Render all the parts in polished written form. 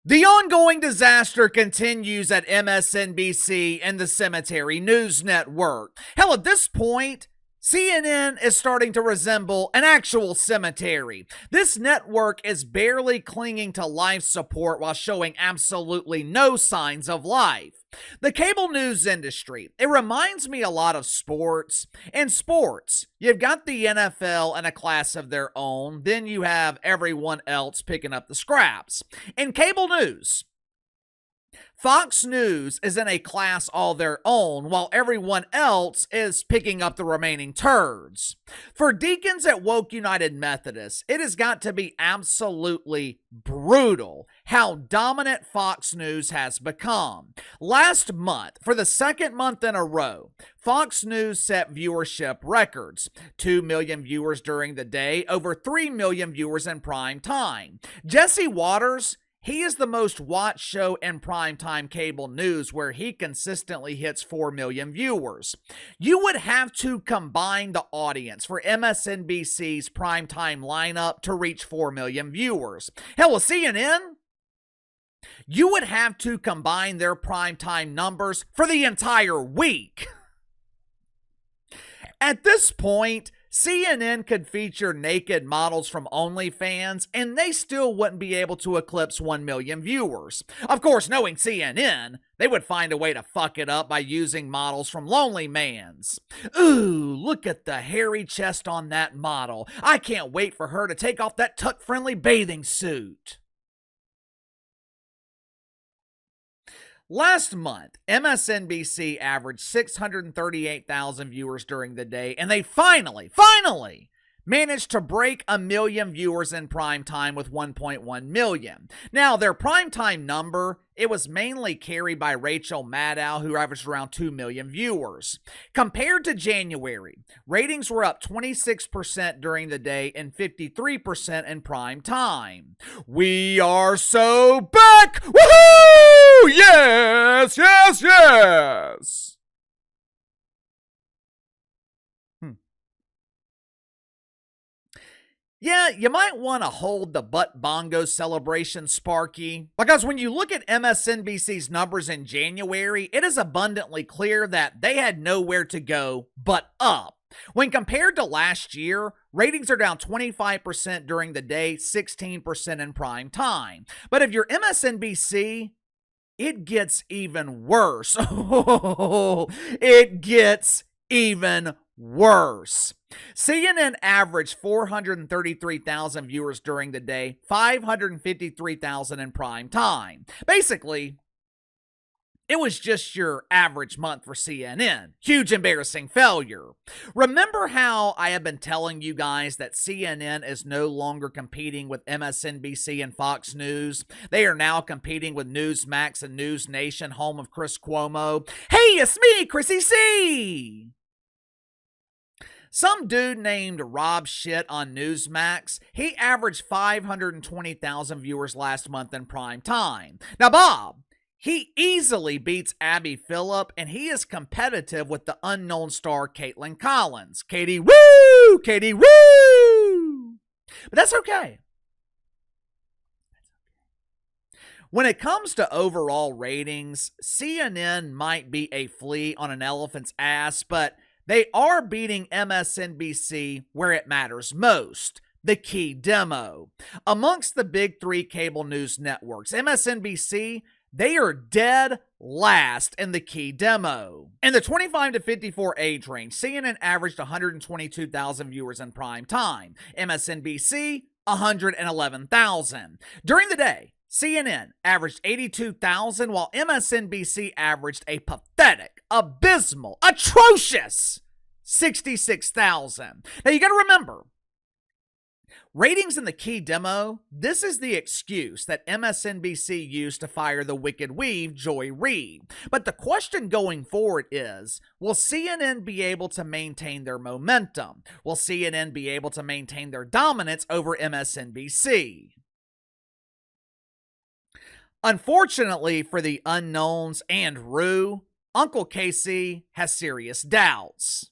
The ongoing disaster continues at MSNBC and the Cemetery News Network. Hell, at this point, CNN is starting to resemble an actual cemetery. This network is barely clinging to life support while showing absolutely no signs of life. The cable news industry, it reminds me a lot of sports. In sports, you've got the NFL in a class of their own, then you have everyone else picking up the scraps. In cable news, Fox News is in a class all their own, while everyone else is picking up the remaining turds. For deacons at Woke United Methodist, it has got to be absolutely brutal how dominant Fox News has become. Last month, for the second month in a row, Fox News set viewership records. 2 million viewers during the day, over 3 million viewers in prime time. Jesse Waters, he is the most watched show in primetime cable news, where he consistently hits 4 million viewers. You would have to combine the audience for MSNBC's primetime lineup to reach 4 million viewers. Hell, with CNN, you would have to combine their primetime numbers for the entire week. At this point, CNN could feature naked models from OnlyFans, and they still wouldn't be able to eclipse 1 million viewers. Of course, knowing CNN, they would find a way to fuck it up by using models from Lonely Man's. Ooh, look at the hairy chest on that model. I can't wait for her to take off that tuck-friendly bathing suit. Last month, MSNBC averaged 638,000 viewers during the day, and they finally managed to break 1 million viewers in prime time with 1.1 million. Now, their primetime number, it was mainly carried by Rachel Maddow, who averaged around 2 million viewers. Compared to January, ratings were up 26% during the day and 53% in prime time. We are so back! Woohoo! Yes, yes, yes! Yeah, you might want to hold the butt bongo celebration, Sparky, because when you look at MSNBC's numbers in January, it is abundantly clear that they had nowhere to go but up. When compared to last year, ratings are down 25% during the day, 16% in prime time. But if you're MSNBC, it gets even worse. It gets even worse. CNN averaged 433,000 viewers during the day, 553,000 in prime time. Basically, it was just your average month for CNN. Huge embarrassing failure. Remember how I have been telling you guys that CNN is no longer competing with MSNBC and Fox News? They are now competing with Newsmax and News Nation, home of Chris Cuomo. Hey, it's me, Chrissy C. Some dude named Rob Shit on Newsmax, he averaged 520,000 viewers last month in prime time. Now, Bob, he easily beats Abby Phillip, and he is competitive with the unknown star Caitlin Collins. Katie Woo! Katie Woo! But that's okay. When it comes to overall ratings, CNN might be a flea on an elephant's ass, but they are beating MSNBC where it matters most, the key demo. Amongst the big three cable news networks, MSNBC, they are dead last in the key demo. In the 25 to 54 age range, CNN averaged 122,000 viewers in prime time. MSNBC, 111,000. During the day, CNN averaged 82,000, while MSNBC averaged a pathetic, abysmal, atrocious 66,000. Now, you got to remember, ratings in the key demo, this is the excuse that MSNBC used to fire the wicked weave, Joy Reid. But the question going forward is, will CNN be able to maintain their momentum? Will CNN be able to maintain their dominance over MSNBC? Unfortunately for the unknowns and Rue, Uncle Casey has serious doubts.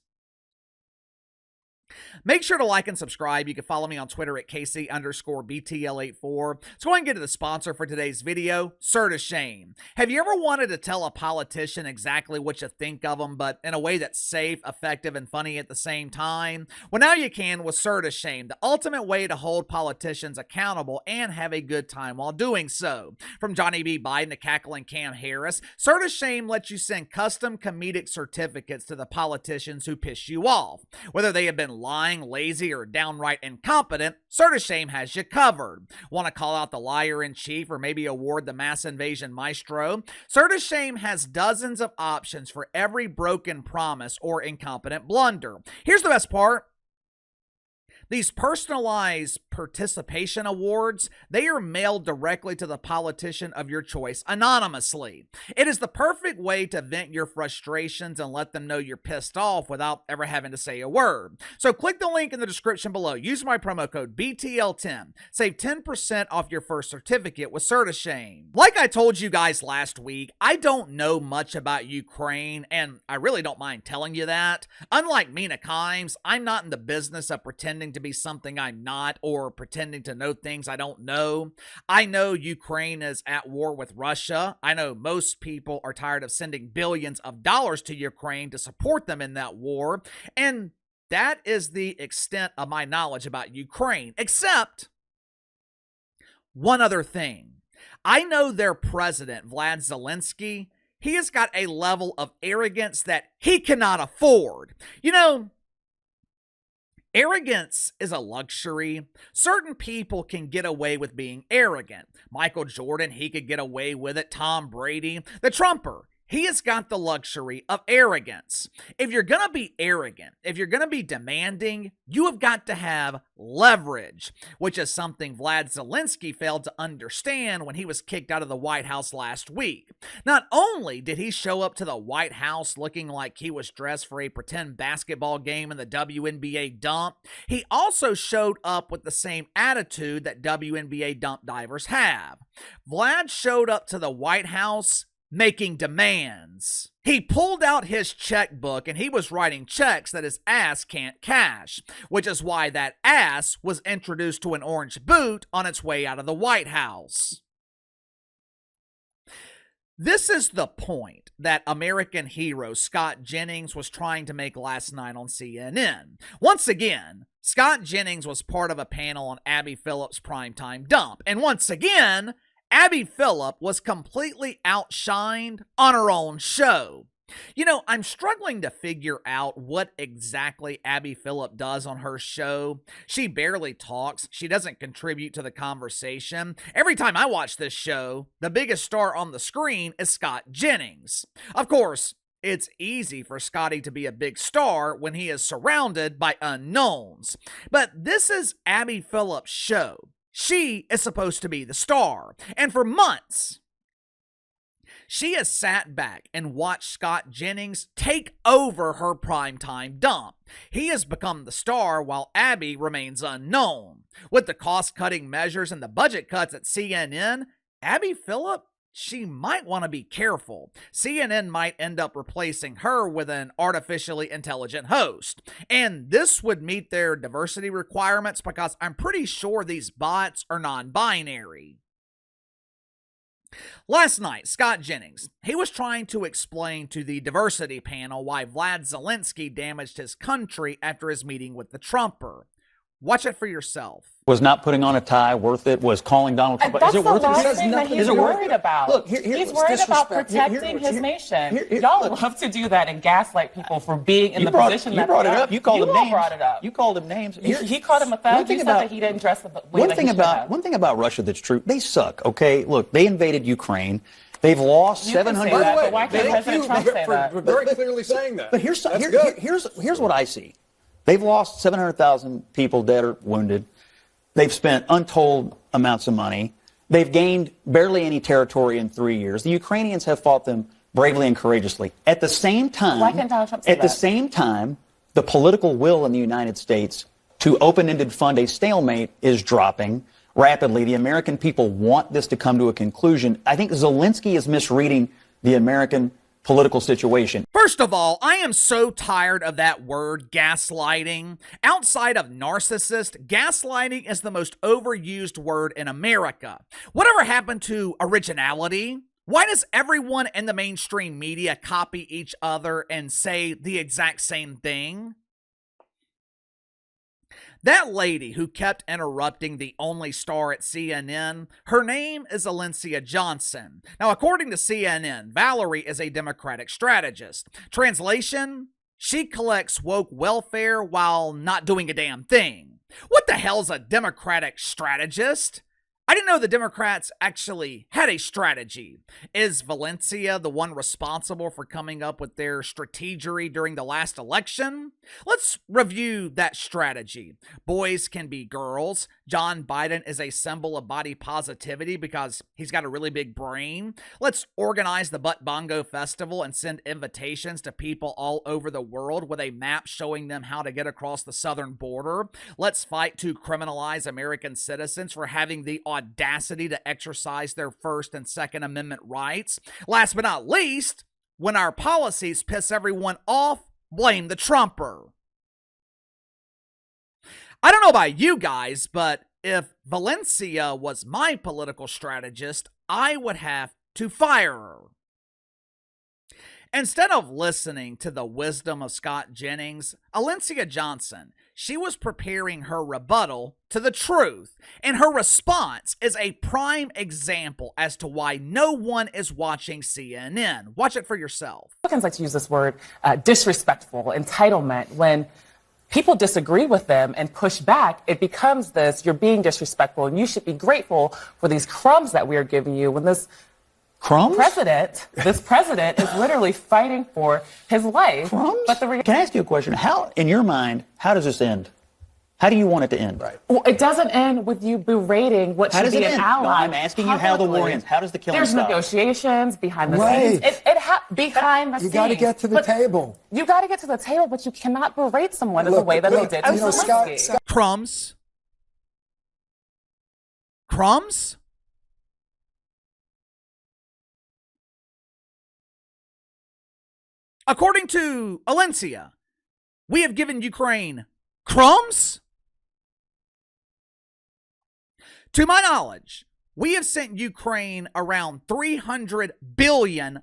Make sure to like and subscribe. You can follow me on Twitter at KC_BTL84. Let's go ahead and get to the sponsor for today's video, Sir to Shame. Have you ever wanted to tell a politician exactly what you think of them, but in a way that's safe, effective, and funny at the same time? Well, now you can with Sir to Shame, the ultimate way to hold politicians accountable and have a good time while doing so. From Johnny B. Biden to cackling Cam Harris, Sir to Shame lets you send custom comedic certificates to the politicians who piss you off. Whether they have been lying, lazy, or downright incompetent, Sir to Shame has you covered. Want to call out the liar-in-chief or maybe award the mass invasion maestro? Sir to Shame has dozens of options for every broken promise or incompetent blunder. Here's the best part. These personalized participation awards, they are mailed directly to the politician of your choice anonymously. It is the perfect way to vent your frustrations and let them know you're pissed off without ever having to say a word. So click the link in the description below. Use my promo code BTL10. Save 10% off your first certificate with Sir to Shame. Like I told you guys last week, I don't know much about Ukraine, and I really don't mind telling you that. Unlike Mina Kimes, I'm not in the business of pretending to be something I'm not or pretending to know things I don't know. I know Ukraine is at war with Russia. I know most people are tired of sending billions of dollars to Ukraine to support them in that war. And that is the extent of my knowledge about Ukraine, except one other thing. I know their president, Vlad Zelensky, he has got a level of arrogance that he cannot afford. You know, arrogance is a luxury. Certain people can get away with being arrogant. Michael Jordan, he could get away with it. Tom Brady, the Trumper, he has got the luxury of arrogance. If you're going to be arrogant, if you're going to be demanding, you have got to have leverage, which is something Vlad Zelensky failed to understand when he was kicked out of the White House last week. Not only did he show up to the White House looking like he was dressed for a pretend basketball game in the WNBA dump, he also showed up with the same attitude that WNBA dump divers have. Vlad showed up to the White House making demands. He pulled out his checkbook and he was writing checks that his ass can't cash, which is why that ass was introduced to an orange boot on its way out of the White House. This is the point that American hero Scott Jennings was trying to make last night on CNN. Once again, Scott Jennings was part of a panel on Abby Phillipps' primetime dump, and once again, Abby Phillip was completely outshined on her own show. You know, I'm struggling to figure out what exactly Abby Phillip does on her show. She barely talks. She doesn't contribute to the conversation. Every time I watch this show, the biggest star on the screen is Scott Jennings. Of course, it's easy for Scotty to be a big star when he is surrounded by unknowns. But this is Abby Phillip's show. She is supposed to be the star, and for months, she has sat back and watched Scott Jennings take over her primetime dump. He has become the star while Abby remains unknown. With the cost-cutting measures and the budget cuts at CNN, Abby Phillip, she might want to be careful. CNN might end up replacing her with an artificially intelligent host. And this would meet their diversity requirements because I'm pretty sure these bots are non-binary. Last night, Scott Jennings, he was trying to explain to the diversity panel why Vlad Zelensky damaged his country after his meeting with the Trumper. Watch it for yourself. Was not putting on a tie worth it? Was calling Donald Trump? Is it worth it? That's the last thing that he's worried about. Look, he's worried about protecting his nation. Y'all love to do that and gaslight people for being in the position that you brought it up. You called him names. Brought it up. You called him names. He called him a thug. You said that he didn't dress the way that he should have. One thing about Russia that's true, they suck, okay? Look, they invaded Ukraine. They've lost 700. By the way, why can't President Trump say that? For very clearly saying that. But here's what I see. They've lost 700,000 people dead or wounded. They've spent untold amounts of money. They've gained barely any territory in 3 years. The Ukrainians have fought them bravely and courageously. At the same time, why can't Donald Trump say that? At the same time, the political will in the United States to open-ended fund a stalemate is dropping rapidly. The American people want this to come to a conclusion. I think Zelensky is misreading the American political situation. First of all, I am so tired of that word gaslighting. Outside of narcissist, gaslighting is the most overused word in America. Whatever happened to originality? Why does everyone in the mainstream media copy each other and say the exact same thing? That lady who kept interrupting the only star at CNN, her name is Valencia Johnson. Now, according to CNN, Valerie is a Democratic strategist. Translation, she collects woke welfare while not doing a damn thing. What the hell's a Democratic strategist? I didn't know the Democrats actually had a strategy. Is Valencia the one responsible for coming up with their strategery during the last election? Let's review that strategy. Boys can be girls. John Biden is a symbol of body positivity because he's got a really big brain. Let's organize the Butt Bongo Festival and send invitations to people all over the world with a map showing them how to get across the southern border. Let's fight to criminalize American citizens for having the audacity to exercise their First and Second Amendment rights. Last but not least, when our policies piss everyone off, blame the Trumper. I don't know about you guys, but if Valencia was my political strategist, I would have to fire her. Instead of listening to the wisdom of Scott Jennings, Valencia Johnson, she was preparing her rebuttal to the truth, and her response is a prime example as to why no one is watching CNN. Watch it for yourself. Republicans like to use this word disrespectful, entitlement. When people disagree with them and push back, it becomes this, you're being disrespectful, and you should be grateful for these crumbs that we are giving you when this president is literally fighting for his life. Crumbs? But can I ask you a question? How, in your mind, how does this end? How do you want it to end? Right. Well, it doesn't end with you berating what should be an ally. No, I'm asking you how the war ends. How does the killing stop? There's negotiations behind the scenes. Behind the scenes. You got to get to the table. You got to get to the table, but you cannot berate someone in the way that they did to Zelensky. Crumbs? Crumbs? According to Valencia, we have given Ukraine crumbs? To my knowledge, we have sent Ukraine around $300 billion.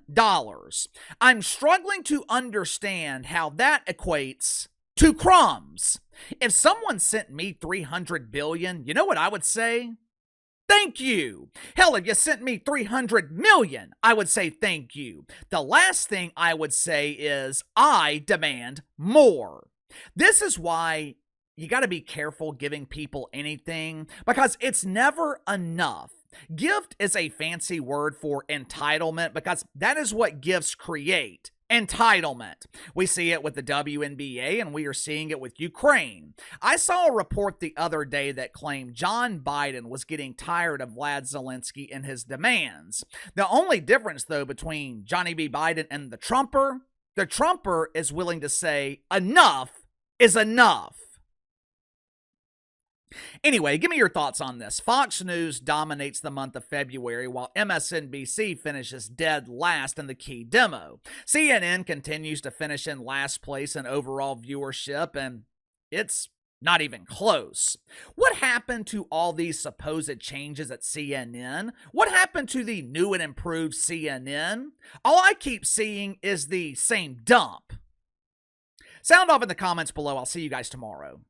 I'm struggling to understand how that equates to crumbs. If someone sent me $300 billion, you know what I would say? Thank you. Hell, if you sent me 300 million, I would say thank you. The last thing I would say is I demand more. This is why you got to be careful giving people anything, because it's never enough. Gift is a fancy word for entitlement because that is what gifts create. Entitlement. We see it with the WNBA and we are seeing it with Ukraine. I saw a report the other day that claimed John Biden was getting tired of Vlad Zelensky and his demands. The only difference, though, between Johnny B. Biden and the Trumper is willing to say enough is enough. Anyway, give me your thoughts on this. Fox News dominates the month of February while MSNBC finishes dead last in the key demo. CNN continues to finish in last place in overall viewership, and it's not even close. What happened to all these supposed changes at CNN? What happened to the new and improved CNN? All I keep seeing is the same dump. Sound off in the comments below. I'll see you guys tomorrow.